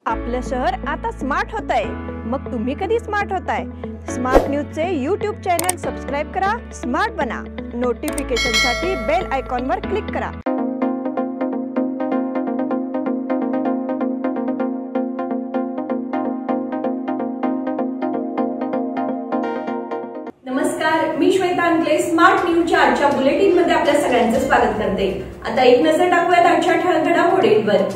आपलं शहर आता स्मार्ट होतंय। मग तुम्ही कधी स्मार्ट होताय? स्मार्ट न्यूजचे YouTube चॅनल सबस्क्राइब करा, स्मार्ट बना। नोटिफिकेशनसाठी बेल आयकॉनवर क्लिक करा। नमस्कार, मी श्वेता अंकले स्मार्ट न्यूजच्या आजच्या बुलेटिन मध्ये आपल्या सगळ्यांचं स्वागत करते। आता एक नजर टाकूयात आजच्या ठळक घडामोडींवर।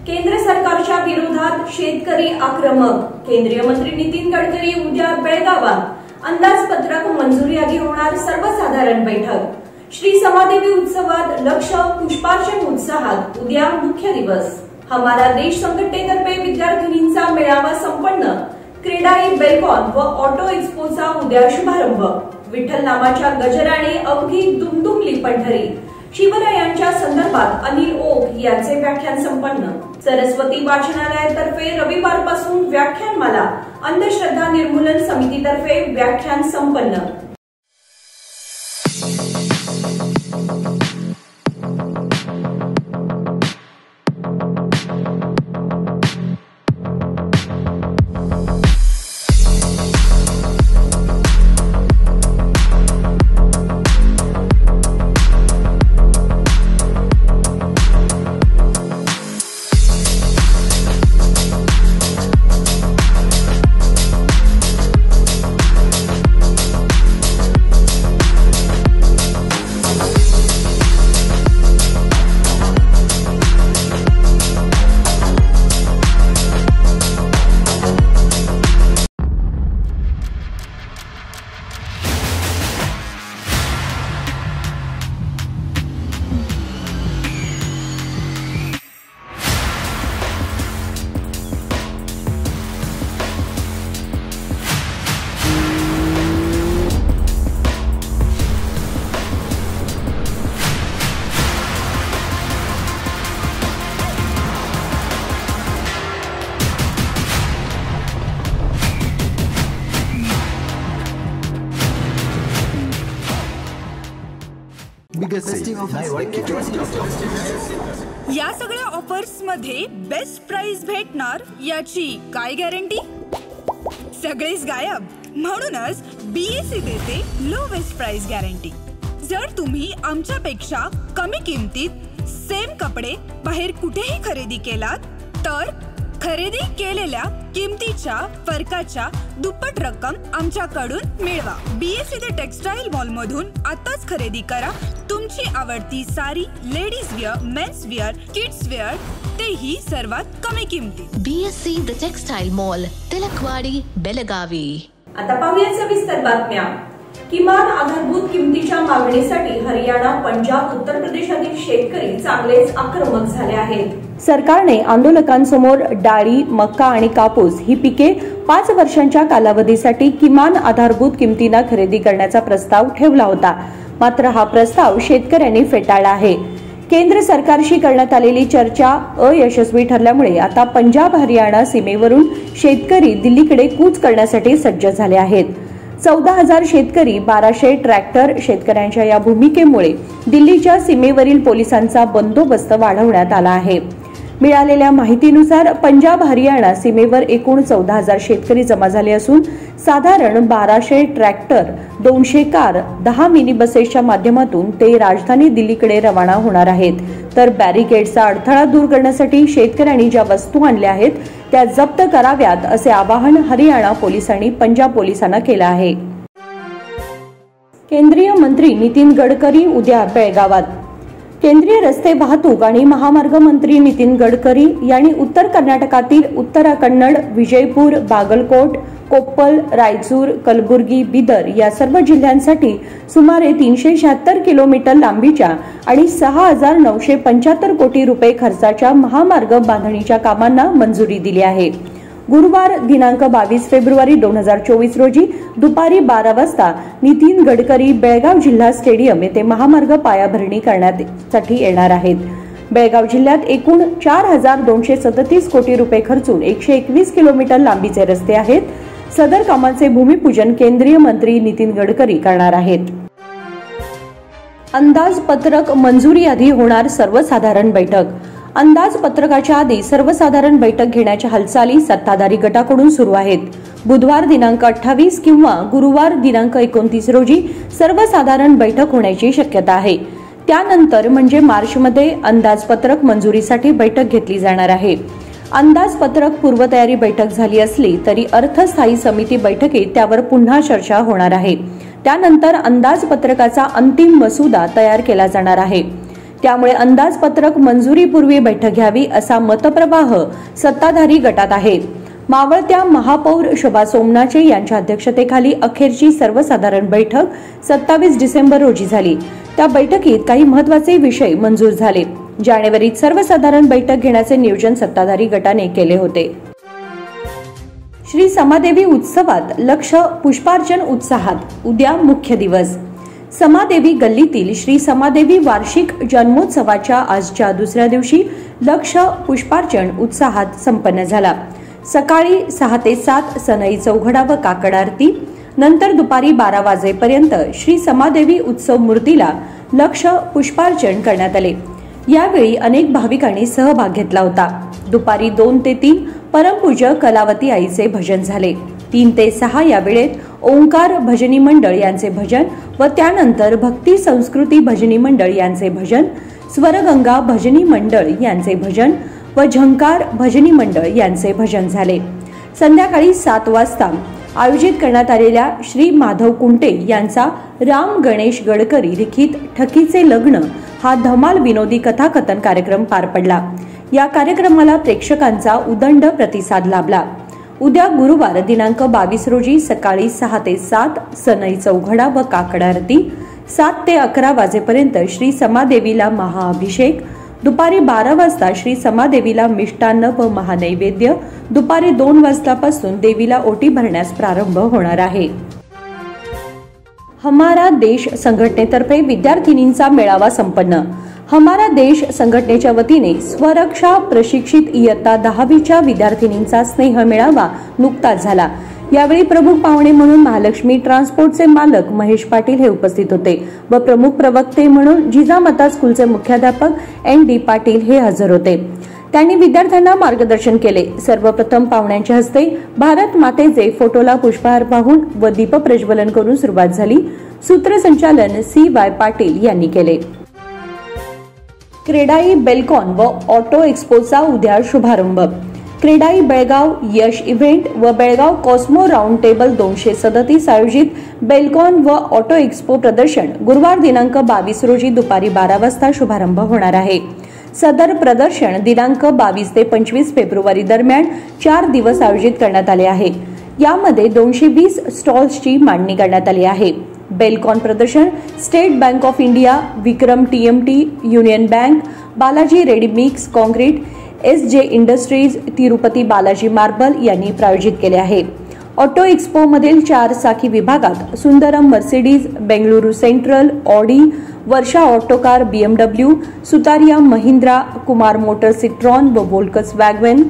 केंद्र सरकारच्या विरोधात शेतकरी आक्रमक। केंद्रीय मंत्री नितीन गडकरी उद्या बेळगावात अंदाजपत्रक मंजुरीआधी होणार सर्वसाधारण बैठक। श्री समादेवी उत्सवात लक्ष पुष्पार्चन उत्साहात उद्या मुख्य दिवस। हमारा देश संघटनेतर्फे विद्यार्थिनींचा मेळावा संपन्न। क्रीडाई बेलकॉन व ऑटो एक्स्पोचा उद्या शुभारंभ। विठ्ठल नामाच्या गजराने अवघी दुमदुमली पंढरी। शिवरायांच्या संदर्भात अनिल ओक यांचे व्याख्यान संपन्न। सरस्वती वाचनालयातर्फे रविवारपासून व्याख्यानमाला। अंधश्रद्धा निर्मूलन समितीतर्फे व्याख्यान संपन्न। या सगळ्या ऑफर्स मध्ये बेस्ट प्राइस भेटणार याची काय गॅरंटी? सगळेच गायब। म्हणूनच BSE देते लोवेस्ट प्राइस गॅरंटी। जर तुम्ही आमच्यापेक्षा कमी किमतीत सेम कपडे बाहेर कुठेही खरेदी केलात तर खरेदी केलेल्या किमतीच्या फरकाच्या दुप्पट रक्कम आमच्याकडून मिळवा। BSE द टेक्सटाईल मॉल मधून आताच खरेदी करा तुमची आवडती sari, ladies wear, men's wear, kids wear, तेही सर्वात कमी किमतीत। BSE the textile mall, Tilakwadi, Belagavi. आता पाहूया सविस्तर बातम्या। किमान आधारभूत किमतीच्या मागणीसाठी हरियाणा, पंजाब, उत्तर प्रदेशातील शेतकरी चांगलेच आक्रमक झाले आहेत। सरकारने आंदोलकांसमोर डाळी, मका आणि कापूस ही पिके 5 वर्षांच्या कालावधीसाठी किमान आधारभूत किमतीने खरेदी करण्याचा प्रस्ताव ठेवला होता। मात्र हा प्रस्ताव शेतकऱ्यांनी फेटाळला आहे। केंद्र सरकारशी करण्यात आलेली चर्चा अयशस्वी ठरल्यामुळे आता पंजाब हरियाणा सीमेवरून शेतकरी दिल्लीकडे कूच करण्यासाठी सज्ज झाले आहेत। 14,000 शेतकरी, 1200 ट्रॅक्टर। शेतकऱ्यांच्या या भूमिकेमुळे दिल्लीच्या सीमेवरील पोलिसांचा बंदोबस्त वाढवण्यात आला आहे। मिळालेल्या माहितीनुसार पंजाब हरियाणा सीमेवर एकूण 14,000 शेतकरी जमा झाले असून साधारण 1200 ट्रॅक्टर, 200 कार, 10 मिनी बसेसच्या माध्यमातून ते राजधानी दिल्लीकडे रवाना होणार आहेत। तर बॅरिकेडचा अडथळा दूर करण्यासाठी शेतकऱ्यांनी ज्या वस्तू आणल्या आहेत त्या जप्त कराव्यात असे आवाहन हरियाणा पोलिसांनी पंजाब पोलिसांना केलं आहे। केंद्रीय मंत्री नितीन गडकरी उद्या बेळगावात। केंद्रीय रस्ते वाहतूक आणि महामार्ग मंत्री नितीन गडकरी यांनी उत्तर कर्नाटकातील उत्तरा कन्नड, विजयपूर, बागलकोट, कोप्पल, रायचूर, कलबुर्गी, बिदर या सर्व जिल्ह्यांसाठी सुमारे 376 किलोमीटर लांबीच्या आणि 6,975 कोटी रुपये खर्चाच्या महामार्ग बांधणीच्या कामांना मंजुरी दिली आहे। गुरुवार दिनांक 22 फेब्रुवारी 2024 रोजी दुपारी 12 वाजता नितीन गडकरी बेळगाव जिल्हा स्टेडियम येथे महामार्ग पायाभरणी करण्यासाठी येणार आहेत। बेळगाव जिल्ह्यात एकूण 4,237 कोटी रुपये खर्चून 121 किलोमीटर लांबीचे रस्ते आहेत। सदर कामांचे भूमिपूजन केंद्रीय मंत्री नितीन गडकरी करणार आहेत। अंदाजपत्रक मंजुरीआधी होणार सर्वसाधारण बैठक। अंदाजपत्रकाच्या आधी सर्वसाधारण बैठक घेण्याच्या हालचाली सत्ताधारी गटाकडून सुरू आहेत. बुधवार दिनांक 28 किंवा गुरुवार दिनांक 29 रोजी सर्वसाधारण बैठक होण्याची शक्यता आहे. त्यानंतर म्हणजे मार्चमध्ये अंदाजपत्रक मंजुरीसाठी बैठक घेतली जाणार आहे. अंदाजपत्रक पूर्वतयारी बैठक झाली असली तरी अर्थस्थायी समिती बैठकीत त्यावर पुन्हा चर्चा होणार आहे. त्यानंतर अंदाजपत्रकाचा अंतिम मसुदा तयार केला जाणार आहे. त्यामुळे अंदाजपत्रक मंजुरीपूर्वी बैठक घ्यावी असा मतप्रवाह सत्ताधारी गटात आहे. मावळत्या महापौर शोभा सोमनाचे यांच्या अध्यक्षतेखाली अखेरची सर्वसाधारण बैठक 27 डिसेंबर रोजी झाली. त्या बैठकीत काही महत्त्वाचे विषय मंजूर झाले. जानेवारीत सर्वसाधारण बैठक घेण्याचे नियोजन सत्ताधारी गटाने केले होते. श्री समादेवी उत्सवात लक्ष पुष्पार्चन उत्साहात. उद्या मुख्य दिवस. समादेवी गल्लीतील श्री समादेवी वार्षिक जन्मोत्सवाच्या आजच्या दुसऱ्या दिवशी लक्ष पुष्पार्चन उत्साहात संपन्न झाला. सकाळी 6 ते 7 सनई चौघडा व काकड आरती. नंतर दुपारी 12 वाजेपर्यंत श्री समादेवी उत्सव मूर्तीला लक्ष पुष्पार्चन करण्यात आले. यावेळी अनेक भाविकांनी सहभाग घेतला होता. दुपारी 2 ते 3 परमपूज्य कलावती आईचे भजन झाले. 3 ते 6 या वेळेत ओंकार भजनी मंडळ यांचे भजन व त्यानंतर भक्ती संस्कृती भजनी मंडळ यांचे भजन, स्वरगंगा भजनी मंडळ यांचे भजन व झंकार भजनी मंडळ यांचे भजन झाले. संध्याकाळी 7 वाजता आयोजित करण्यात आलेल्या श्री माधव कुंटे यांचा राम गणेश गडकरी लिखित ठकीचे लग्न हा धमाल विनोदी कथाकथन कार्यक्रम पार पडला. या कार्यक्रमाला प्रेक्षकांचा उदंड प्रतिसाद लाभला. उद्या गुरुवार दिनांक 22 रोजी सकाळी 6 ते 7 सनई चौघडा व काकड आरती. 7 ते 11 वाजेपर्यंत श्री समादेवीला महाअभिषेक. दुपारी 12 वाजता श्री समादेवीला मिष्टान्न व महानैवेद्य. दुपारी 2 वाजतापासून देवीला ओटी भरण्यास प्रारंभ होणार आहे. हमारा देश संघटनेतर्फे विद्यार्थिनींचा मेळावा संपन्न. हमारा देश संघटनेच्या वतीने स्वरक्षा प्रशिक्षित इयत्ता 10वीच्या विद्यार्थिनींचा स्नेह मेळावा नुकताच झाला. यावेळी प्रमुख पाहुणे म्हणून महालक्ष्मी ट्रान्सपोर्टचे मालक महेश पाटील हे उपस्थित होते व प्रमुख प्रवक्ते म्हणून जिजामाता स्कूलचे मुख्याध्यापक ND पाटील हे हजर होते. त्यांनी विद्यार्थ्यांना मार्गदर्शन केले. सर्वप्रथम पाहुण्यांच्या हस्ते भारत मातेचे फोटोला पुष्पहार वाहून व दीप प्रज्वलन करून सुरुवात झाली. सूत्रसंचालन CY पाटील यांनी केले. क्रेडाई बेलकॉन व ऑटो एक्स्पोचा उद्या शुभारंभ. क्रेडाई बेळगाव यश इव्हेंट व बेळगाव कॉस्मो राऊंड टेबल 237 आयोजित बेलकॉन व ऑटो एक्स्पो प्रदर्शन गुरुवार दिनांक 22 रोजी दुपारी 12 वाजता शुभारंभ होणार आहे. सदर प्रदर्शन दिनांक 22 ते 25 फेब्रुवारी दरम्यान 4 दिवस आयोजित करण्यात आले आहे. यामध्ये 220 स्टॉल्सची मांडणी करण्यात आली आहे. बेलकॉन प्रदर्शन state bank of India, Vikram TMT, union bank, Balaji ready mix concrete, SJ industries, Tirupati Balaji marble यांनी प्रायोजित केले आहे. ऑटो एक्स्पो मधील 4 चाकी विभागात Sundaram Mercedes, Bengaluru Central, Audi, Varsha Autocar, BMW, Sutaria Mahindra, Kumar motor Citroen व वोल्कस वॅगन,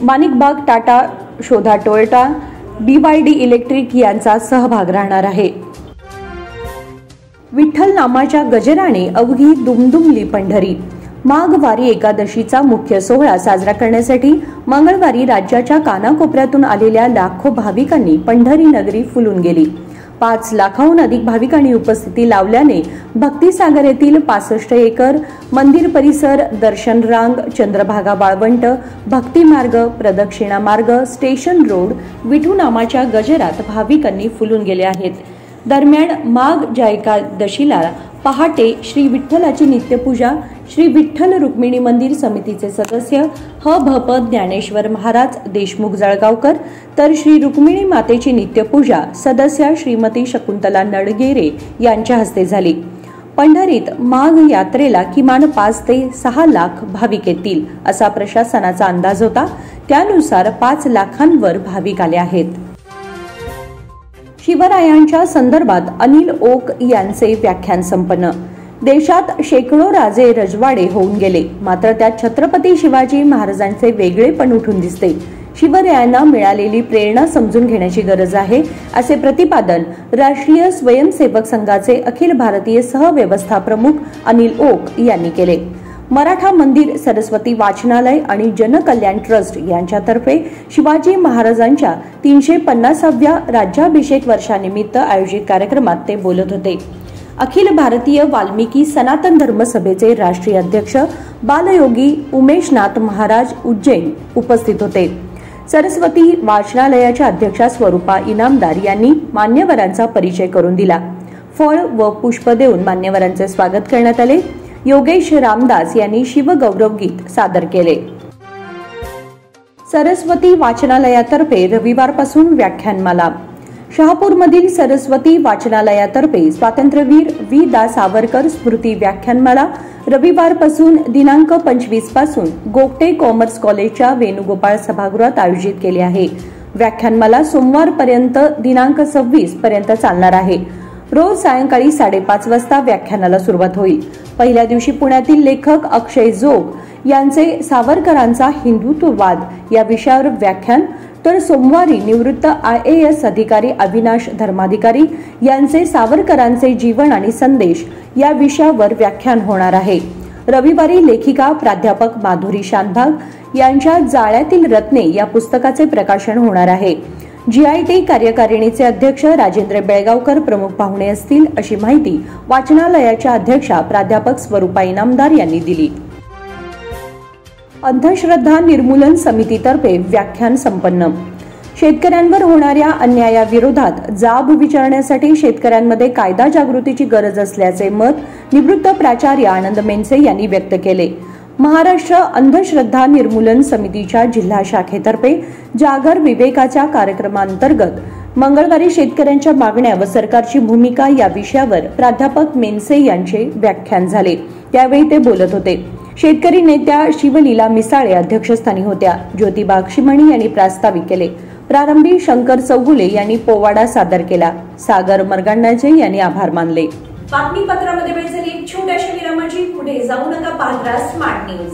माणिकबाग टाटा, शोधा टोयोटा, BYD इलेक्ट्रिक यांचा सहभाग राहणार आहे. विठ्ठल नामाच्या गजराने अवघी दुमदुमली पंढरी. माघ वारी एकादशीचा मुख्य सोहळा साजरा करण्यासाठी मंगळवारी राज्याच्या कानाकोपऱ्यातून आलेल्या लाखो भाविकांनी पंढरी नगरी फुलून गेली. 5 लाखाहून अधिक भाविकांनी उपस्थिती लावल्याने भक्तिसागर येथील 65 एकर मंदिर परिसर, दर्शन रांग, चंद्रभागा वाळवंट, भक्ती मार्ग, प्रदक्षिणा मार्ग, स्टेशन रोड विठू नामाच्या गजरात भाविकांनी फुलून गेले आहेत. दरम्यान माघ एकादशीला पहाटे श्री विठ्ठलाची नित्यपूजा श्री विठ्ठल रुक्मिणी मंदिर समितीचे सदस्य भप ज्ञानेश्वर महाराज देशमुख जळगावकर तर श्री रुक्मिणी मातेची नित्यपूजा सदस्या श्रीमती शकुंतला नडगेरे यांच्या हस्ते झाली. पंढरीत माघ यात्रेला किमान 5 ते 6 लाख भाविक येतील असा प्रशासनाचा अंदाज होता. त्यानुसार 5 लाखांवर भाविक आले आहेत. शिवरायांच्या संदर्भात अनिल ओक यांचे व्याख्यान संपन्न. देशात शेकडो राजे रजवाडे होऊन गेले, मात्र त्यात छत्रपती शिवाजी महाराजांचे वेगळेपण उठून दिसते. शिवरायांना मिळालेली प्रेरणा समजून घेण्याची गरज आहे असे प्रतिपादन राष्ट्रीय स्वयंसेवक संघाचे अखिल भारतीय सहव्यवस्था प्रमुख अनिल ओक यांनी केले. मराठा मंदिर, सरस्वती वाचनालय आणि जनकल्याण ट्रस्ट यांच्यातर्फे शिवाजी महाराजांच्या 350व्या राज्याभिषेक वर्षानिमित्त आयोजित कार्यक्रमात ते बोलत होते. अखिल भारतीय वाल्मिकी सनातन धर्म सभेचे राष्ट्रीय अध्यक्ष बालयोगी उमेशनाथ महाराज उज्जैन उपस्थित होते. सरस्वती वाचनालयाच्या अध्यक्षा स्वरूपा इनामदार यांनी मान्यवरांचा परिचय करून दिला. फळ व पुष्प देऊन मान्यवरांचे स्वागत करण्यात आले. योगेश रामदास यांनी शिवगौरव गीत सादर केले. सरस्वती वाचनालयातर्फे रविवारपासून व्याख्यानमाला. शहापूरमधील सरस्वती वाचनालयातर्फे स्वातंत्र्यवीर वि. दा. सावरकर स्मृती व्याख्यानमाला रविवारपासून दिनांक 25 पासून गोगटे कॉमर्स कॉलेजच्या वेणुगोपाळ सभागृहात आयोजित केली आहे. व्याख्यानमाला सोमवारपर्यंत दिनांक 26 पर्यंत चालणार आहे. रोज सायंकाळी 5:30 वाजता व्याख्यानाला सुरुवात होईल. पहिल्या दिवशी पुण्यातील लेखक अक्षय जोग यांचे सावरकरांचा हिंदुत्ववाद या विषयावर व्याख्यान, तर सोमवारी निवृत्त IAS अधिकारी अविनाश धर्माधिकारी यांचे सावरकरांचे जीवन आणि संदेश या विषयावर व्याख्यान होणार आहे. रविवारी लेखिका प्राध्यापक माधुरी शानभाग यांच्या जाळ्यातील रत्ने या पुस्तकाचे प्रकाशन होणार आहे. GIT कार्यकारिणीचे अध्यक्ष राजेंद्र बेळगावकर प्रमुख पाहुणे असतील, अशी माहिती वाचनालयाच्या अध्यक्षा प्राध्यापक स्वरूपा इनामदार यांनी दिली. अंधश्रद्धा निर्मूलन समितीतर्फे व्याख्यान संपन्न. शेतकऱ्यांवर होणाऱ्या अन्यायाविरोधात जाब विचारण्यासाठी शेतकऱ्यांमध्ये कायदा जागृतीची गरज असल्याचे मत निवृत्त प्राचार्य आनंद मेनसे यांनी व्यक्त केले. महाराष्ट्र अंधश्रद्धा निर्मूलन समितीच्या जिल्हा शाखेतर्फे जागर विवेकाच्या कार्यक्रमांतर्गत मंगळवारी शेतकऱ्यांच्या मागण्या व सरकारची भूमिका या विषयावर प्राध्यापक मेनसे यांचे व्याख्यान झाले. त्यावेळी ते बोलत होते. शेतकरी नेत्या शिवलीला मिसाळे अध्यक्षस्थानी होत्या. ज्योतिबा अक्षिमणी यांनी प्रास्ताविक केले. प्रारंभी शंकर चौगुले यांनी पोवाडा सादर केला. सागर मरगांडाचे यांनी आभार मानले. बातमीपत्रामध्ये वेळ झाली एक छोट्याशा विरामाची. पुढे जाऊ नका, पाहत राहा स्मार्ट न्यूज.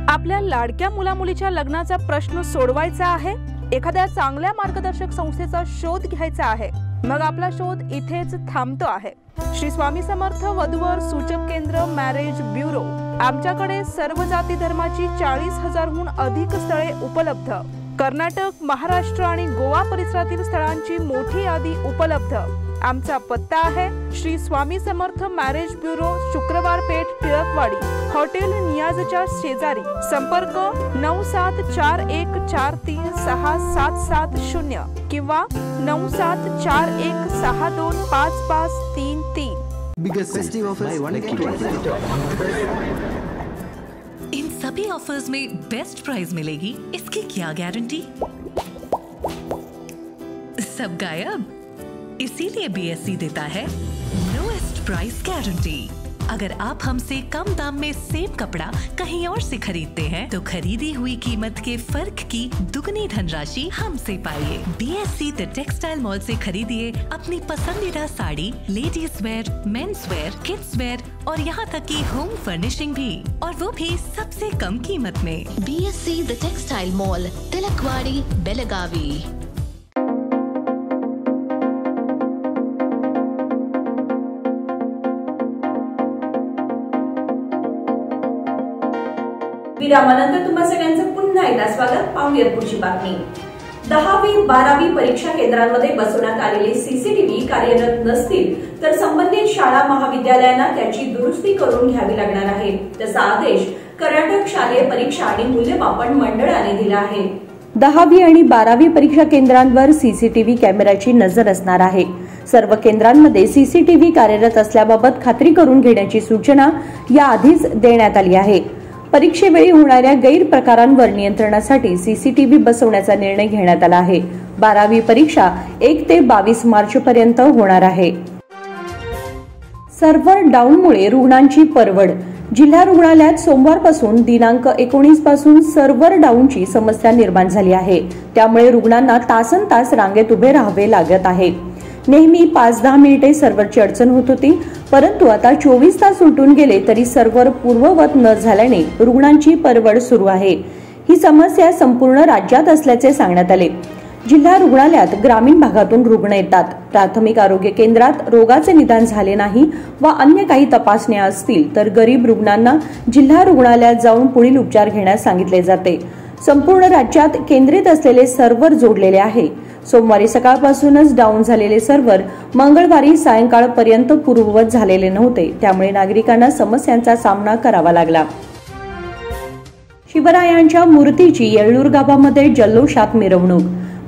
आपल्या लाडक्या मुलामुलीच्या लग्नाचा प्रश्न सोडवायचा आहे, एखाद्या चांगल्या मार्गदर्शक संस्थेचा शोध घ्यायचा आहे, मग आपला शोध इथेच थांबतो आहे. श्री स्वामी समर्थ वधूवर सूचक केंद्र मॅरेज ब्युरो. आमच्याकडे सर्व जाती धर्माची 40,000हून अधिक स्थळे उपलब्ध. कर्नाटक, महाराष्ट्र आणि गोवा परिसरातील स्थळांची मोठी यादी उपलब्ध. आमचा पत्ता आहे श्री स्वामी समर्थ मॅरेज ब्युरो, शुक्रवार पेठ, टिळकवाडी, हॉटेल नियाजच्या शेजारी. संपर्क 9741436770 किंवा 9741625533. इन सभी ऑफर्स में बेस्ट प्राइस मिलेगी, इसकी क्या गारंटी? सब गायब, इसीलिए BSC देता है लोएस्ट प्राइस गारंटी. अगर आप हमसे कम दाम में सेम कपड़ा कहीं और से खरीदते हैं तो खरीदी हुई कीमत के फर्क की दुगनी धनराशि हमसे पाइए. BSC द टेक्सटाइल मॉल से खरीदिए अपनी पसंदीदा sari, ladies wear, men's wear, kids wear और यहाँ तक की होम फर्निशिंग भी, और वो भी सबसे कम कीमत में. BSC the textile mall, Tilakwadi, Belagavi. विरामानंतर तुम्हा सगळ्यांचं पुन्हा एकदा स्वागत. पाहूया पुढची बातमी. 10वी-12वी परीक्षा केंद्रांमध्ये बसवण्यात आलेले CCTV कार्यरत नसतील तर संबंधित शाळा महाविद्यालयांना त्याची दुरुस्ती करून घ्यावी लागणार आहे. तसा आदेश कर्नाटक शालेय परीक्षा आणि मूल्यमापन मंडळाने दिला आहे. 10वी आणि 12वी परीक्षा केंद्रांवर CCTV कॅमेऱ्याची नजर असणार आहे. सर्व केंद्रांमध्ये CCTV कार्यरत असल्याबाबत खात्री करून घेण्याची सूचना याआधीच देण्यात आली आहे. परीक्षेवेळी होणाऱ्या गैरप्रकारांवर नियंत्रणासाठी CCTV बसवण्याचा निर्णय घेण्यात आला आहे. 12वी परीक्षा 1 ते 22 मार्च पर्यंत होणार आहे. सर्व्हर डाऊनमुळे रुग्णांची परवड. जिल्हा रुग्णालयात सोमवारपासून दिनांक 19 पासून सर्व्हर डाऊनची समस्या निर्माण झाली आहे. त्यामुळे रुग्णांना तासनतास रांगेत उभे राहावे लागत आहे. नेहमी 5-10 मिनिटे सर्व्हरची अडचण होत होती, परंतु आता 24 तास उलटून गेले तरी सर्व्हर पूर्ववत न झाल्याने रुग्णांची परवड सुरू आहे. ही समस्या संपूर्ण राज्यात असल्याचे सांगण्यात आले. जिल्हा रुग्णालयात ग्रामीण भागातून रुग्ण येतात. प्राथमिक आरोग्य केंद्रात रोगाचे निदान झाले नाही व अन्य काही तपासण्या असतील तर गरीब रुग्णांना जिल्हा रुग्णालयात जाऊन पुढील उपचार घेण्यास सांगितले जाते. संपूर्ण राज्यात केंद्रित असलेले सर्व्हर जोडलेले आहे. सोमवारी सकाळपासूनच डाऊन झालेले सर्व्हर मंगळवारी सायंकाळपर्यंत पूर्ववत झालेले नव्हते. त्यामुळे नागरिकांना समस्यांचा सामना करावा लागला. शिवरायांच्या मूर्तीची येळ्ळूर गावामध्ये जल्लोषात मिरवणूक.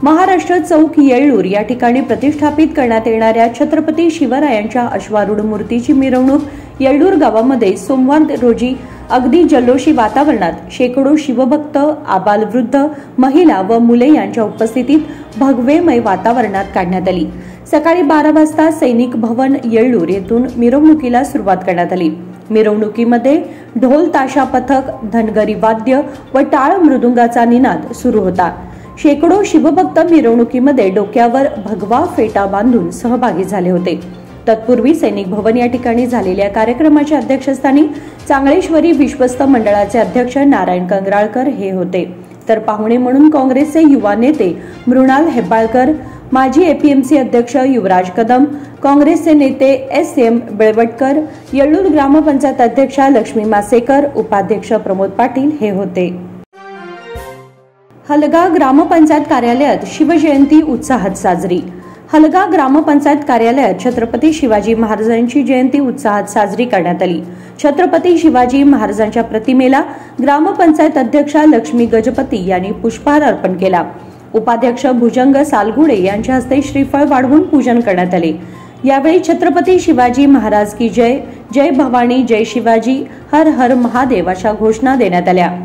महाराष्ट्र चौक येळ्ळूर या ठिकाणी प्रतिष्ठापित करण्यात येणाऱ्या छत्रपती शिवरायांच्या अश्वारूढ मूर्तीची मिरवणूक येळ्ळूर गावामध्ये सोमवार रोजी अगदी जल्लोषी वातावरणात शेकडो शिवभक्त, आबालवृद्ध, महिला व मुले यांच्या उपस्थितीत भगवेमय वातावरणात काढण्यात आली. सकाळी 12 वाजता सैनिक भवन येळ्ळूर येथून मिरवणुकीला सुरुवात करण्यात आली. मिरवणुकीमध्ये ढोल ताशा पथक, धनगरी वाद्य व टाळ मृदुंगाचा निनाद सुरू होता. शेकडो शिवभक्त मिरवणुकीमध्ये डोक्यावर भगवा फेटा बांधून सहभागी झाले होते. तत्पूर्वी सैनिक भवन या ठिकाणी झालेल्या कार्यक्रमाच्या अध्यक्षस्थानी चांगळेश्वरी विश्वस्त मंडळाचे अध्यक्ष नारायण कंगराळकर हे होते. तर पाहुणे म्हणून काँग्रेसचे युवा नेते मृणाल हेब्बाळकर, माजी एपीएमसी अध्यक्ष युवराज कदम, काँग्रेसचे नेते SM बेळवटकर, येळ्ळूर ग्रामपंचायत अध्यक्षा लक्ष्मी मासेकर, उपाध्यक्ष प्रमोद पाटील हे होते. हलगा ग्रामपंचायत कार्यालयात शिवजयंती उत्साहात साजरी. हलगा ग्रामपंचायत कार्यालयात छत्रपती शिवाजी महाराजांची जयंती उत्साहात साजरी करण्यात आली. छत्रपती शिवाजी महाराजांच्या प्रतिमेला ग्रामपंचायत अध्यक्षा लक्ष्मी गजपती यांनी पुष्पहार अर्पण केला. उपाध्यक्ष भुजंग सालगुडे यांच्या हस्ते श्रीफळ वाढवून पूजन करण्यात आले. यावेळी छत्रपती शिवाजी महाराज की जय, जय भवानी, जय शिवाजी, हर हर महादेव अशा घोषणा देण्यात आल्या.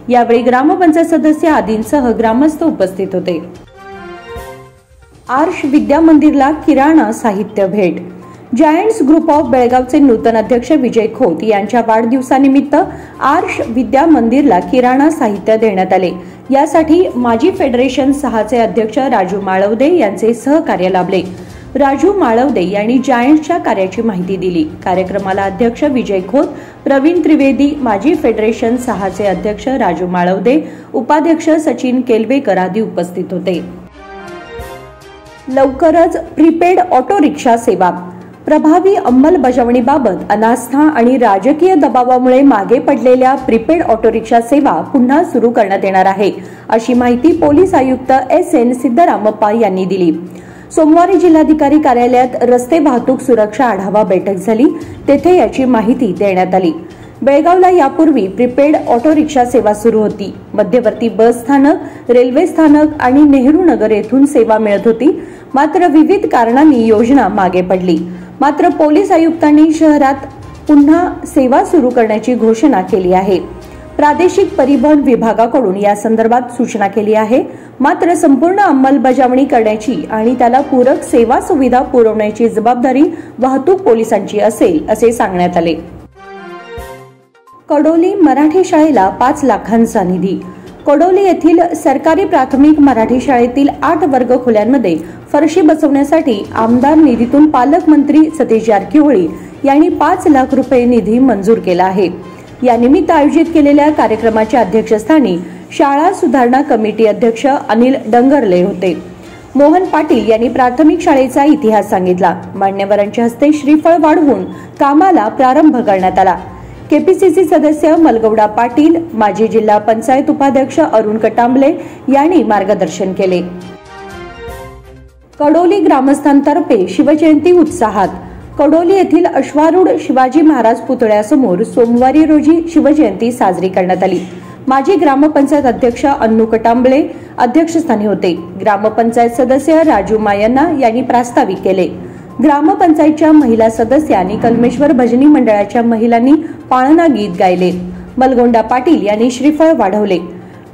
यावेळी ग्रामपंचायत सदस्य आदींसह ग्रामस्थ उपस्थित होते. आर्ष विद्या मंदिरला किराणा साहित्य भेट. जायंट्स ग्रुप ऑफ बेळगावचे नूतन अध्यक्ष विजय खोत यांच्या वाढदिवसानिमित्त आर्ष विद्या मंदिरला किराणा साहित्य देण्यात आले. यासाठी माजी फेडरेशन 6 चे अध्यक्ष राजू माळवदे यांचे सहकार्य लाभले. राजू माळवदे यांनी जायंट्सच्या कार्याची माहिती दिली. कार्यक्रमाला अध्यक्ष विजय खोत, प्रवीण त्रिवेदी, माजी फेडरेशन 6 चे अध्यक्ष राजू माळवदे, उपाध्यक्ष सचिन केलवेकर आदी उपस्थित होते. लवकरच प्रीपेड ऑटो रिक्षा सेवा. प्रभावी अंमलबजावणीबाबत अनास्था आणि राजकीय दबावामुळे मागे पडलेल्या प्रीपेड ऑटो रिक्षा सेवा पुन्हा सुरू करण्यात येणार आहे, अशी माहिती पोलीस आयुक्त SN सिद्धरामप्पा यांनी दिली. सोमवारी जिल्हाधिकारी कार्यालयात रस्ते वाहतूक सुरक्षा आढावा बैठक झाली. तेथे याची माहिती देण्यात आली. बेळगावला यापूर्वी प्रीपेड ऑटो रिक्षा सेवा सुरू होती. मध्यवर्ती बस स्थानक, रेल्वे स्थानक आणि नेहरू नगर येथून सेवा मिळत होती. मात्र विविध कारणांनी योजना मागे पडली. मात्र पोलीस आयुक्तांनी शहरात पुन्हा सेवा सुरू करण्याची घोषणा केली आहे. प्रादेशिक परिवहन विभागाकडून या संदर्भात सूचना केली आहे. मात्र संपूर्ण अंमलबजावणी करण्याची आणि त्याला पूरक सेवा सुविधा पुरवण्याची जबाबदारी वाहतूक पोलिसांची असेल, असे सांगण्यात आले. कडोली मराठी शाळेला 5 लाखांचा निधी. कडोली येथील सरकारी प्राथमिक मराठी शाळेतील 8 वर्ग खोल्यांमध्ये फरशी बसवण्यासाठी आमदार निधीतून पालकमंत्री सतीश जारकिहोळी यांनी 5 लाख रुपये निधी मंजूर केला आहे. यानिमित्त आयोजित केलेल्या कार्यक्रमाच्या अध्यक्षस्थानी शाळा सुधारणा कमिटी अध्यक्ष अनिल डंगरले होते. मोहन पाटील यांनी प्राथमिक शाळेचा इतिहास सांगितला. मान्यवरांच्या हस्ते श्रीफळ वाढवून कामाला प्रारंभ करण्यात आला. केपीसीसी सदस्य मलगौडा पाटील, माजी जिल्हा पंचायत उपाध्यक्ष अरुण कटांबले यांनी मार्गदर्शन केले. कडोली ग्रामस्थांतर्फे शिवजयंती उत्साहात. कडोली येथील अश्वारूढ शिवाजी महाराज पुतळ्यासमोर सोमवारी रोजी शिवजयंती साजरी करण्यात आली. माजी ग्रामपंचायत अध्यक्ष अन्नू कटांबळे अध्यक्षस्थानी होते. ग्रामपंचायत सदस्य राजू मायन्ना यांनी प्रास्ताविक केले. ग्रामपंचायतच्या महिला सदस्य आणि कलमेश्वर भजनी मंडळाच्या महिलांनी पाळणा गीत गायले. मलगोंडा पाटील यांनी श्रीफळ वाढवले.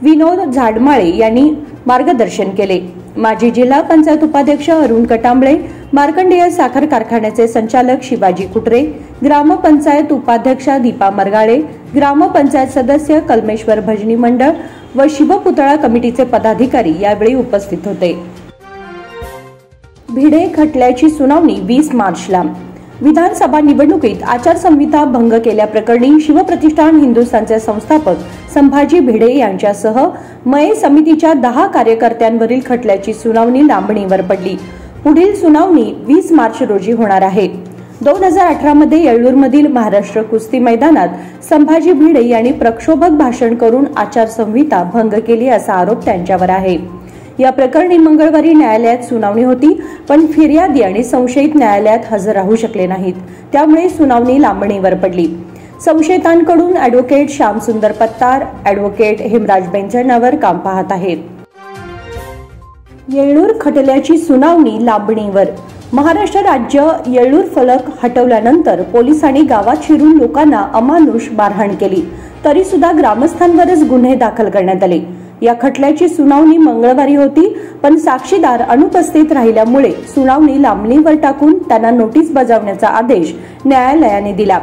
विनोद झाडमाळे यांनी मार्गदर्शन केले. माजी जिल्हा पंचायत उपाध्यक्ष अरुण कटांबळे, मार्कंडेय साखर कारखान्याचे संचालक शिवाजी कुटरे, ग्रामपंचायत उपाध्यक्षा दीपा मरगाळे, ग्रामपंचायत सदस्य कलमेश्वर भजनी मंडळ व शिवपुतळा कमिटीचे पदाधिकारी यावेळी उपस्थित होते. भिडे खटल्याची सुनावणी 20 मार्चला. विधानसभा निवडणुकीत आचारसंहिता भंग केल्याप्रकरणी शिवप्रतिष्ठान हिंदुस्थानचे संस्थापक संभाजी भिडे यांच्यासह मये समितीच्या 10 कार्यकर्त्यांवरील खटल्याची सुनावणी लांबणीवर पडली. पुढील सुनावणी 20 मार्च रोजी होणार आहे. 2018 मध्ये येळ्ळूरमधील महाराष्ट्र कुस्ती मैदानात संभाजी भिडे यांनी प्रक्षोभक भाषण करून आचारसंहिता भंग केली असा आरोप त्यांच्यावर आहे. या प्रकरणी मंगळवारी न्यायालयात सुनावणी होती, पण फिर्यादी आणि संशयित न्यायालयात हजर राहू शकले नाहीत. त्यामुळे सुनावणी लांबणीवर पडली. संशयितांकडून ॲडव्होकेट श्यामसुंदर पत्तार, ॲडव्होकेट हेमराज बेंचनावर काम पाहत आहेत. येळ्ळूर खटल्याची सुनावणी लांबणीवर. महाराष्ट्र राज्य येळ्ळूर फलक हटवल्यानंतर पोलिसांनी गावात शिरून लोकांना अमानुष मारहाण केली, तरी सुद्धा ग्रामस्थांवरच गुन्हे दाखल करण्यात आले. या खटल्याची सुनावणी मंगळवारी होती, पण साक्षीदार अनुपस्थित राहिल्यामुळे सुनावणी लांबणीवर टाकून त्यांना नोटीस बजावण्याचा आदेश न्यायालयाने दिला.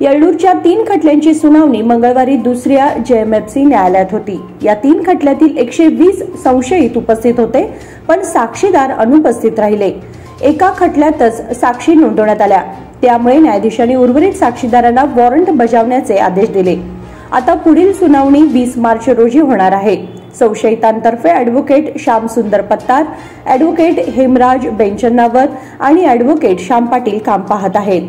येळ्ळूरच्या 3 खटल्यांची सुनावणी मंगळवारी दुसऱ्या JMFC न्यायालयात होती. या 3 खटल्यातील 120 संशयित उपस्थित होते, पण साक्षीदार अनुपस्थित राहिले. एका खटल्यातच साक्षी नोंदवण्यात आल्या. त्यामुळे न्यायाधीशांनी उर्वरित साक्षीदारांना वॉरंट बजावण्याचे आदेश दिले. आता पुढील सुनावणी 20 मार्च रोजी होणार आहे. संशयितांतर्फे ॲडव्होकेट श्यामसुंदर पत्तार, ॲडव्होकेट हेमराज बेंचनावर आणि ॲडव्होकेट श्याम पाटील काम पाहत आहेत.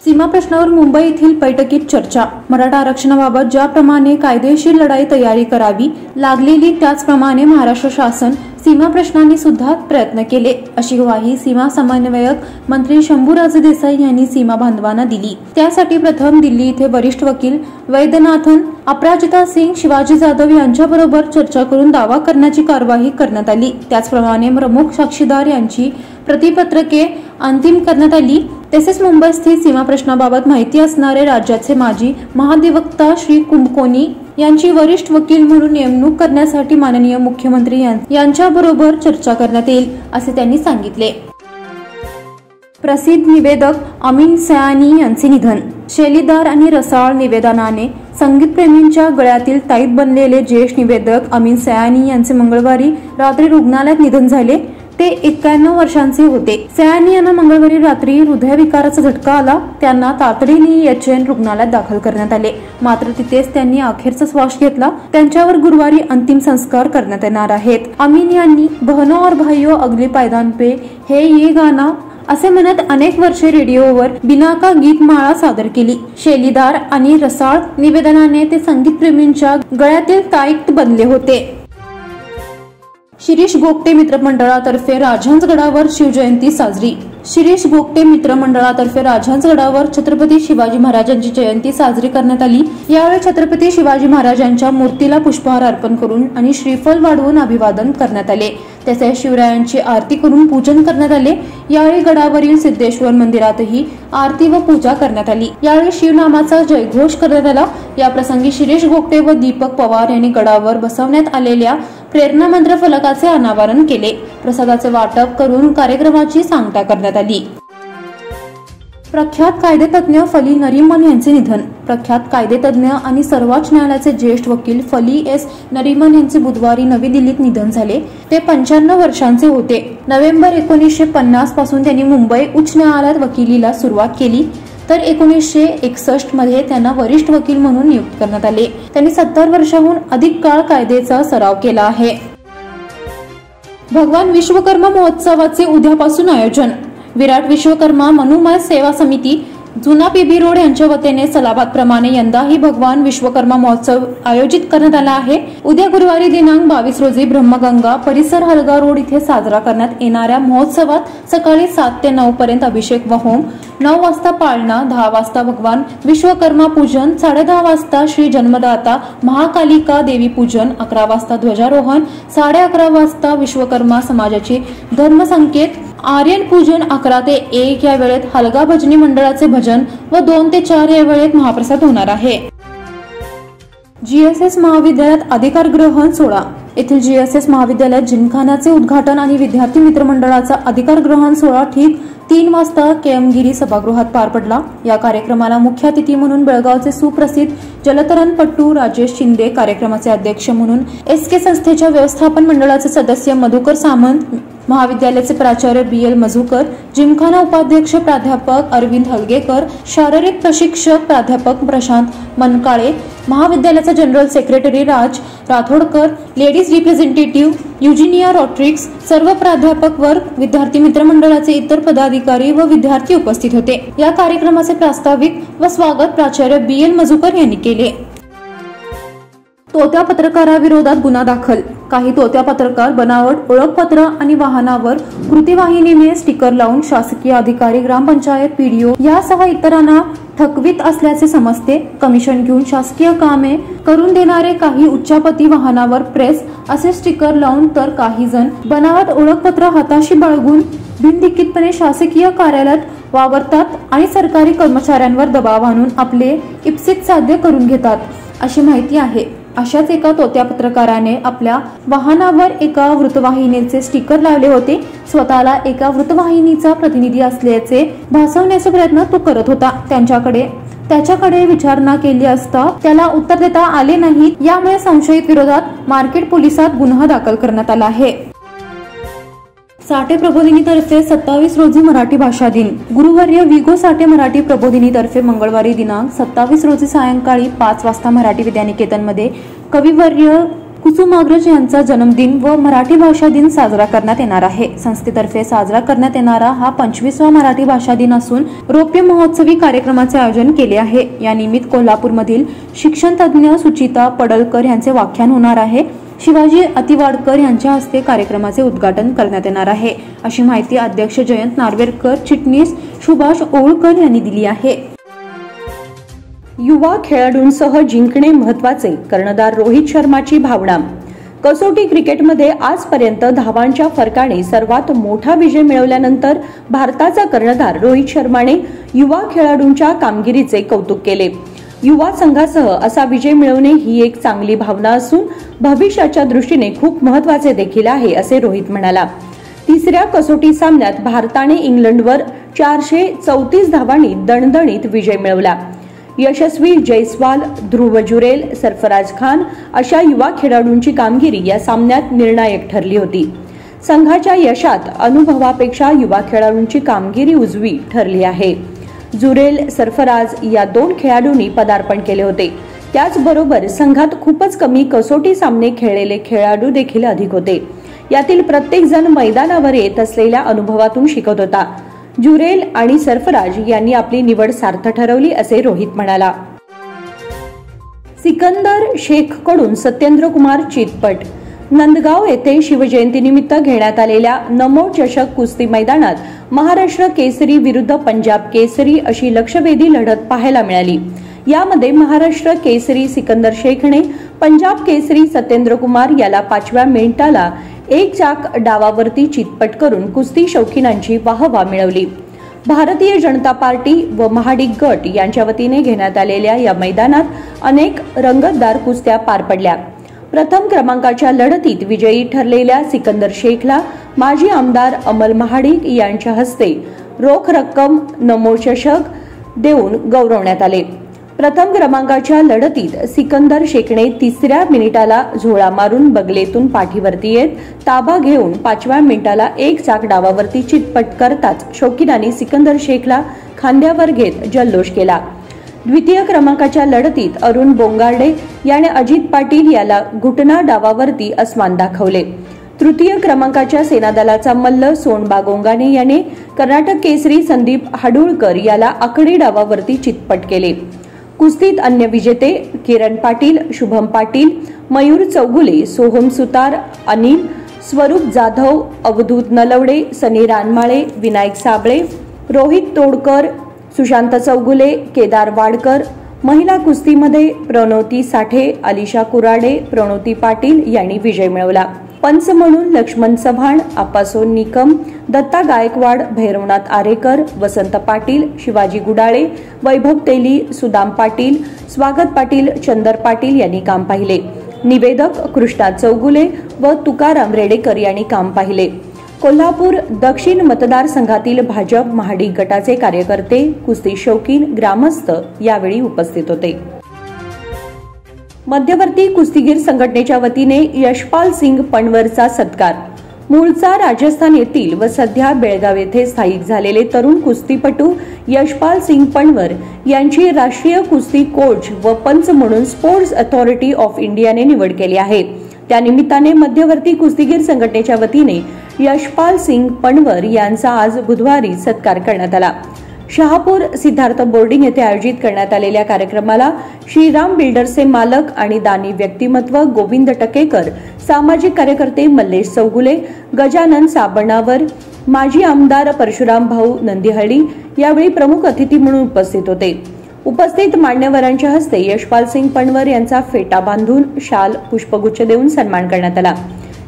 सीमा प्रश्नावर मुंबई येथील बैठकीत चर्चा. मराठा आरक्षणाबाबत ज्याप्रमाणे कायदेशीर लढाई तयारी करावी लागलेली, त्याचप्रमाणे महाराष्ट्र शासन सीमा प्रश्नांनी सुद्धा प्रयत्न केले, अशी ग्वाही सीमा समन्वयक मंत्री शंभूराजे देसाई यांनी सीमा बांधवांना दिली. त्यासाठी प्रथम दिल्ली येथे वरिष्ठ वकील वैद्यनाथन, अपराजिता सिंग, शिवाजी जाधव यांच्याबरोबर चर्चा करून दावा करण्याची कार्यवाही करण्यात आली. त्याचप्रमाणे प्रमुख साक्षीदार यांची प्रतिपत्रके अंतिम करण्यात आली. तसेच मुंबई स्थित सीमा प्रश्नाबाबत माहिती असणारे राज्याचे माजी महाधिवक्ता श्री कुंभकोणी यांची वरिष्ठ वकील म्हणून नेमणूक करण्यासाठी माननीय मुख्यमंत्री यांच्याबरोबर चर्चा करण्यात येईल, असे त्यांनी सांगितले. प्रसिद्ध निवेदक अमीन सयानी यांचे निधन. शैलीदार आणि रसाळ निवेदनाने संगीतप्रेमींच्या गळ्यातील ताईत बनलेले ज्येष्ठ निवेदक अमीन सयानी यांचे मंगळवारी रात्री रुग्णालयात निधन झाले. ते 91 वर्षांचे होते. सयानी यांना मंगळवारी रात्री हृदयविकाराचा झटका आला. त्यांना तातडीने HN रुग्णालयात दाखल करण्यात आले, मात्र तिथेच त्यांनी अखेरचा श्वास घेतला. त्यांच्यावर गुरुवारी अंतिम संस्कार करण्यात येणार आहेत. अमीन यांनी बहनो और भाइयों अगले पायदान पे हे ये गाना असे म्हणत अनेक वर्षे रेडिओवर बिनाका गीतमाळा सादर केली. शैलीदार आणि रसाळ निवेदनाने ते संगीतप्रेमींच्या गळ्यातील ताईत बनले होते. शिरीष गोगटे मित्रमंडळातर्फे राजहंसगडावर शिवजयंती साजरी. शिरीष गोगटे मित्रमंडळातर्फे राजहंसगडावर छत्रपती शिवाजी महाराजांची जयंती साजरी करण्यात आली. यावेळी छत्रपती शिवाजी महाराजांच्या मूर्तीला पुष्पहार अर्पण करून आणि श्रीफल वाढवून अभिवादन करण्यात आले. तसेच शिवरायांची आरती करून पूजन करण्यात आले. यावेळी गडावरील सिद्धेश्वर मंदिरातही आरती व पूजा करण्यात आली. यावेळी शिवनामाचा जयघोष करण्यात आला. या प्रसंगी शिरीष गोगटे व दीपक पवार यांनी गडावर बसवण्यात आलेल्या प्रेरणा मंत्र फलकाचे अनावरण केले. प्रसादाचे वाटप करून कार्यक्रमाची सांगता करण्यात आली. प्रख्यात कायदेतज्ञ फली नरिमन यांचे निधन. प्रख्यात कायदेतज्ञ आणि सर्वोच्च न्यायालयाचे ज्येष्ठ वकील फली S. नरिमन यांचे बुधवारी नवी दिल्लीत निधन झाले. ते 95 वर्षांचे होते. नोव्हेंबर 1950 पासून त्यांनी मुंबई उच्च न्यायालयात वकिलीला सुरुवात केली, तर 1961 मध्ये त्यांना वरिष्ठ वकील म्हणून नियुक्त करण्यात आले. त्यांनी 70 वर्षांहून अधिक काळ कायद्याचा सराव केला आहे. भगवान विश्वकर्मा महोत्सवाचे उद्यापासून आयोजन. विराट विश्वकर्मा मनुमय सेवा समिती जुना PB रोड यांच्या वतीने सलाबाद प्रमाणे यंदाही भगवान विश्वकर्मा महोत्सव आयोजित करण्यात आला आहे. उद्या गुरुवारी दिनांक 22 रोजी ब्रह्मगंगा परिसर हलगा रोड इथे साजरा करण्यात येणाऱ्या महोत्सवात सकाळी 7 ते 9 पर्यंत अभिषेक व होम, 9 वाजता पाळणा, 10 वाजता भगवान विश्वकर्मा पूजन, 10:30 वाजता श्री जन्मदाता महाकालिका देवी पूजन, 11 वाजता ध्वजारोहण, 11:30 वाजता विश्वकर्मा समाजाचे धर्मसंकेत, आर्यन पूजन, 11 ते 1 या वेळेत हलगा भजनी मंडळाचे भजन व 2 ते 4 या वेळेत महाप्रसाद होणार आहे. GSS महाविद्यालयात अधिकार ग्रहण सोहळा. येथील GSS महाविद्यालयात जिमखानाचे उद्घाटन आणि विद्यार्थी मित्रमंडळाचा अधिकार ग्रहण सोहळा ठीक 3 वाजता केएमगिरी सभागृहात पार पडला। या कार्यक्रमाला मुख्य अतिथी म्हणून बेळगावचे सुप्रसिद्ध जलतरणपटू राजेश शिंदे, कार्यक्रमाचे अध्यक्ष म्हणून SK संस्थेच्या व्यवस्थापन मंडळाचे सदस्य मधुकर सामंत, महाविद्यालयाचे प्राचार्य BL मजूकर, जिमखाना उपाध्यक्ष प्राध्यापक अरविंद हलगेकर, शारीरिक प्रशिक्षक प्राध्यापक प्रशांत मनकाळे, महाविद्यालयाचा जनरल सेक्रेटरी राज राठोडकर, लेडीज रिप्रेझेंटेटिव्ह युजिनिया रॉड्रिग्स, सर्व प्राध्यापक वर्ग, विद्यार्थी मित्रमंडळाचे इतर पदाधिकारी व विद्यार्थी उपस्थित होते। या कार्यक्रमाचे प्रास्ताविक व स्वागत प्राचार्य BL मजूकर यांनी केले। तोत्या पत्रकाराविरोधात गुन्हा दाखल। काही तोत्या पत्रकार बनावट ओळखपत्र आणि वाहनावर कृतीवाहिनीने स्टिकर लावून शासकीय अधिकारी, ग्रामपंचायत PDO यासह इतरांना ठकवीत असल्याचे समजते। कमिशन घेऊन शासकीय कामे करून देणारे काही उच्चापती वाहनावर प्रेस असे स्टिकर लावून तर काही जण बनावट ओळखपत्र हाताशी बाळगून बिनदिक्कीतपणे शासकीय कार्यालयात वावरतात आणि सरकारी कर्मचाऱ्यांवर दबाव आणून आपले इप्सित साध्य करून घेतात अशी माहिती आहे। अशाच एका तोत्या पत्रकाराने आपल्या वाहनावर एका वृत्तवाहिनीचे स्टिकर लावले होते। स्वतःला एका वृत्तवाहिनीचा प्रतिनिधी असल्याचे भासवण्याचा प्रयत्न तो करत होता। त्याच्याकडे विचारणा केली असता त्याला उत्तर देता आले नाही। यामुळे संशयित विरोधात मार्केट पोलिसात गुन्हा दाखल करण्यात आला आहे। साठे प्रबोधिनीतर्फे 27 रोजी मराठी भाषा दिन। गुरुवर्य विगो साठे मराठी प्रबोधिनीतर्फे मंगळवारी दिनांक 27 रोजी सायंकाळी 5 वाजता मराठी विद्यानिकेतनमध्ये कविवर्य कुसुमाग्रज यांचा जन्मदिन व मराठी भाषा दिन साजरा करण्यात येणार आहे। संस्थेतर्फे साजरा करण्यात येणारा हा 25वा मराठी भाषा दिन असून रौप्य महोत्सवी कार्यक्रमाचे आयोजन केले आहे। या निमित्त कोल्हापूरमधील शिक्षण तज्ञ सुचिता पडळकर यांचे व्याख्यान होणार आहे। शिवाजी अतिवाडकर यांच्या हस्ते कार्यक्रमाचे उद्घाटन करण्यात येणार आहे अशी माहिती अध्यक्ष जयंत नार्वेकर, चिटणीस सुभाष ओळकर यांनी दिली आहे। युवा खेळाडूंसह जिंकणे महत्वाचे, कर्णधार रोहित शर्माची भावना। कसोटी क्रिकेटमध्ये आजपर्यंत धावांच्या फरकाने सर्वात मोठा विजय मिळवल्यानंतर भारताचा कर्णधार रोहित शर्माने युवा खेळाडूंच्या कामगिरीचे कौतुक केले। युवा संघासह असा विजय मिळवणे ही एक चांगली भावना असून भविष्याच्या दृष्टीने खूप महत्वाचे देखील आहे असे रोहित म्हणाला। तिसऱ्या कसोटी सामन्यात भारताने इंग्लंडवर 434 धावांनी दणदणीत विजय मिळवला। यशस्वी जयस्वाल, ध्रुव जुरेल, सरफराज खान अशा युवा खेळाडूंची कामगिरी या सामन्यात निर्णायक ठरली होती। संघाच्या यशात अनुभवापेक्षा युवा खेळाडूंची कामगिरी उजवी ठरली आहे। जुरेल, सरफराज या 2 खेळाडूंनी पदार्पण केले होते। त्याचबरोबर संघात खूपच कमी कसोटी सामने खेळलेले खेळाडू देखील अधिक होते। यातील प्रत्येक जण मैदानावर येत असलेल्या अनुभवातून शिकत होता। जुरेल आणि सरफराज यांनी आपली निवड सार्थ ठरवली असे रोहित म्हणाला। सिकंदर शेखकडून सत्येंद्र कुमार चितपट। नंदगाव येथे शिवजयंतीनिमित्त घेण्यात आलेल्या नमो चषक कुस्ती मैदानात महाराष्ट्र केसरी विरुद्ध पंजाब केसरी अशी लक्षवेधी लढत पाहायला मिळाली। यामध्ये महाराष्ट्र केसरी सिकंदर शेखने पंजाब केसरी सत्येंद्र कुमार याला 5व्या मिनिटाला एक चाक डावावरती चितपट करून कुस्ती शौकीनांची वाहवा मिळवली। भारतीय जनता पार्टी व महाडिक गट यांच्या वतीने घेण्यात आलेल्या या मैदानात अनेक रंगतदार कुस्त्या पार पडल्या। प्रथम क्रमांकाच्या लढतीत विजयी ठरलेल्या सिकंदर शेखला माजी आमदार अमल महाडिक यांच्या हस्ते रोख रक्कम, नमो चषक देऊन गौरवण्यात आले। प्रथम क्रमांकाच्या लढतीत सिकंदर शेखने 3ऱ्या मिनिटाला झोळा मारून बगलेतून पाठीवरती येत ताबा घेऊन 5व्या मिनिटाला एक चाक डावावरती चितपट करताच शौकीनांनी सिकंदर शेखला खांद्यावर घेत जल्लोष केला। द्वितीय क्रमांकाच्या लढतीत अरुण बोंगार्डे याने अजित पाटील याला घुटना डावावरती अस्मान दाखवले। तृतीय क्रमांकाच्या सेनादलाचा मल्ल सोन बागोंगाने याने कर्नाटक केसरी संदीप हाडुळकर याला आकडी डावावरती चितपट केले। कुस्तीत अन्य विजेते किरण पाटील, शुभम पाटील, मयूर चौगुले, सोहम सुतार, अनिल, स्वरूप जाधव, अवधूत नलवडे, सनी रानमाळे, विनायक साबळे, रोहित तोडकर, सुशांत चौगुले, केदार वाडकर। महिला कुस्तीमध्ये प्रणोती साठे, अलिशा कुराडे, प्रणोती पाटील यांनी विजय मिळवला। पंच म्हणून लक्ष्मण चव्हाण, आपासोन निकम, दत्ता गायकवाड, भैरवनाथ आरेकर, वसंत पाटील, शिवाजी गुडाळे, वैभव तेली, सुदाम पाटील, स्वागत पाटील, चंदर पाटील यांनी काम पाहिले। निवेदक कृष्णा चौगुले व तुकाराम रेडेकर यांनी काम पाहिले. कोल्हापूर दक्षिण मतदारसंघातील भाजप महाडी गटाचे कार्यकर्ते, कुस्ती शौकीन, ग्रामस्थ यावेळी उपस्थित होते. मध्यवर्ती कुस्तीगीर संघटनेच्या वतीने यशपाल सिंग पणवरचा सत्कार. मूळचा राजस्थान येथील व सध्या बेळगाव येथे स्थायिक झालेले तरुण कुस्तीपटू यशपाल सिंग पणवर यांची राष्ट्रीय कुस्ती कोच व पंच म्हणून स्पोर्ट्स अथॉरिटी ऑफ इंडियाने निवड केली आहे. त्यानिमित्ताने मध्यवर्ती कुस्तीगीर संघटनेच्या वतीने यशपाल सिंग पणवर यांचा आज बुधवारी सत्कार करण्यात आला. शहापूर सिद्धार्थ बोर्डिंग येथे आयोजित करण्यात आलेल्या कार्यक्रमाला श्रीराम बिल्डर्सचे मालक आणि दानी व्यक्तिमत्व गोविंद टकेकर, सामाजिक कार्यकर्ते मल्लेश चौगुले, गजानन साबणावर, माजी आमदार परशुराम भाऊ नंदीहळ्ळी यावेळी प्रमुख अतिथी म्हणून उपस्थित होते. उपस्थित मान्यवरांच्या हस्ते यशपाल सिंग पणवर यांचा फेटा बांधून शाल, पुष्पगुच्छ देऊन सन्मान करण्यात आला.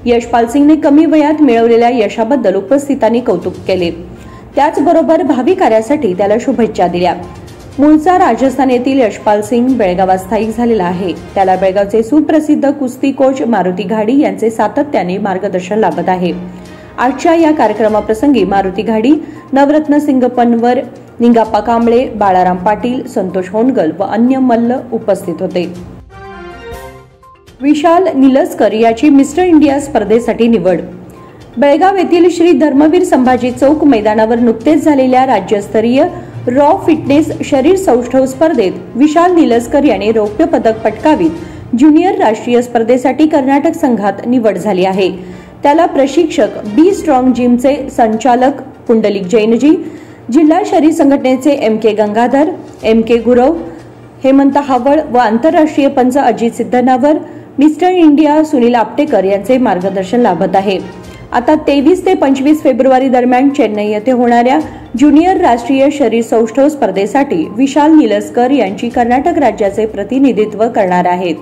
यशपाल सिंगने कमी वयात मिळवलेल्या यशाबद्दल उपस्थितांनी कौतुक केले. त्याचबरोबर भावी कार्यासाठी त्याला शुभेच्छा दिल्या. मूळचा राजस्थान येथील यशपाल सिंग बेळगावात स्थायिक झालेला आहे. त्याला बेळगावचे सुप्रसिद्ध कुस्ती कोच मारुती घाडी यांचे सातत्याने मार्गदर्शन लाभत आहे. आजच्या या कार्यक्रमाप्रसंगी मारुती घाडी, नवरत्न सिंग पणवर, निंगाप्पा कांबळे, बाळाराम पाटील, संतोष होनगल व अन्य मल्ल उपस्थित होते. विशाल निलस्कर याची मिस्टर इंडिया स्पर्धेसाठी निवड. बेळगाव येथील श्री धर्मवीर संभाजी चौक मैदानावर नुकतेच झालेल्या राज्यस्तरीय रॉ फिटनेस शरीर सौष्ठव स्पर्धेत विशाल निलस्कर याने रौप्य पदक पटकावीत ज्युनियर राष्ट्रीय स्पर्धेसाठी कर्नाटक संघात निवड झाली आहे. त्याला प्रशिक्षक बी स्ट्रॉंग जिमचे संचालक पुंडलिक जैनजी, जिल्हा शरीर संघटनेचे MK गंगाधर, MK गुरव, हेमंत हावळ व आंतरराष्ट्रीय पंच अजित सिद्धनावर, मिस्टर इंडिया सुनील आपटेकर यांचे मार्गदर्शन लाभत आहे. आता 23 ते 25 फेब्रुवारी दरम्यान चेन्नई येथे होणाऱ्या ज्युनियर राष्ट्रीय शरीर सौष्ठव स्पर्धेसाठी विशाल निलस्कर यांची कर्नाटक राज्याचे प्रतिनिधित्व करणार आहेत.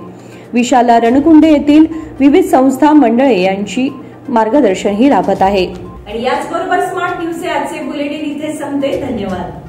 विशालला रणकुंडे येथील विविध संस्था मंडळे यांची मार्गदर्शनही लाभत आहे. आणि याचबरोबर स्मार्ट न्यूजचे आजचे बुलेटिन इथे संपते. धन्यवाद.